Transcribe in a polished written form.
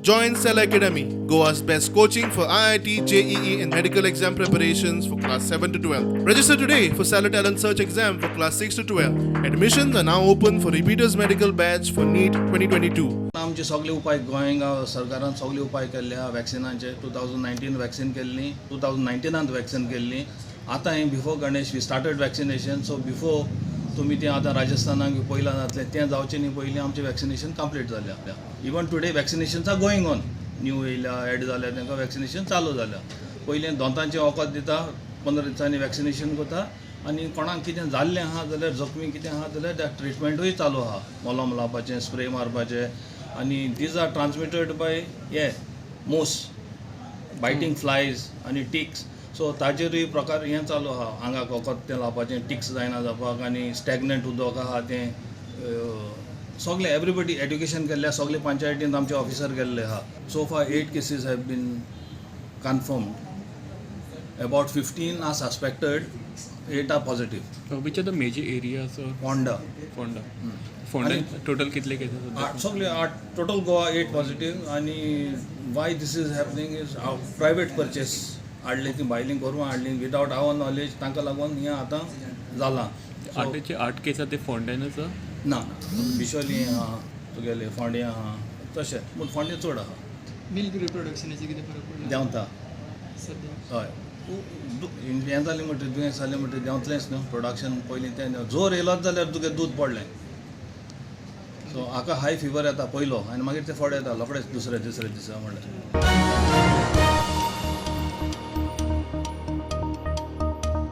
Join Cell Academy, Goa's best coaching for IIT, JEE, and medical exam preparations for class 7 to 12. Register today for Cell Talent Search exam for class 6 to 12. Admissions are now open for repeaters medical batch for NEET 2022. आमचे सगळे उपाय गोंया सरकारान सगळे उपाय केल्ले आहा वॅक्सिनाचे 2019 vaccine केल्ली 2019 वॅक्सिन केल्ली आतां हे before Ganesh we started vaccination so before तुमी तें आतां राजस्थानाक पयलां जातलें तें जावचें न्ही पयलीं आमचें वॅक्सिनेशन कंप्लीट जालें आपल्या even today vaccinations are going on new येयल्या एड जाल्या तांकां वॅक्सिनेशन चालू जाल्या पयलीं दोतांचें वखद दिता 15 दिसांनी वॅक्सिनेशन करता आनी कोणाक कितें जाल्लें आहा जाल्यार जखमी कितें आहा जाल्यार त्या ट्रिटमेंटूय चालू आहा मलम लावपाचें स्प्रे मारपाचें आनी दीज आर ट्रान्समिटेड बाय मोस बायटींग फ्लायज आनी टिक्स सो ताजेरूय प्रकार हें चालू आहा आंगाक वखद तें लावपाचें टिक्स जायना जावपाक आनी स्टॅग्नंट उदक आहा तें सगळे एवरीबडी एड्युकेशन केल्ल्या सगळे पंचायतींत आमचे ऑफिसर गेल्ले आहा so far 8 cases have been confirmed about 15 are suspected 8 are positive Which are the major areas? Fonda Fonda total कितले cases? सगळे 8 टोटल गोवा 8 पॉझिटिव्ह आनी why this is happening is private purchase हाडली ती भायलीं करून हाडली विदावट आवर नॉलेज तांकां लागून हें आतां जालां 8 केसां ते फोंड्यानूच ना बिशोली आहा तुगेले फोंड्या आहा तशें पूण फोंड्या चड आहा मिल्क रिप्रोडक्शनाचे कितें फरक पडला देंवता सद्या हय हें जालें म्हणटा दुयेंस जालें म्हणटा देंवतलेंच न्हू प्रोडक्शन पयलीं तें जोर येयलोच जाल्यार तुगे दूद पडलें सो हाका हाय फिवर येता पयलो आनी मागीर तें फड येता रोखडेंच दुसऱ्या तिसऱ्या दिसा म्हणल्यार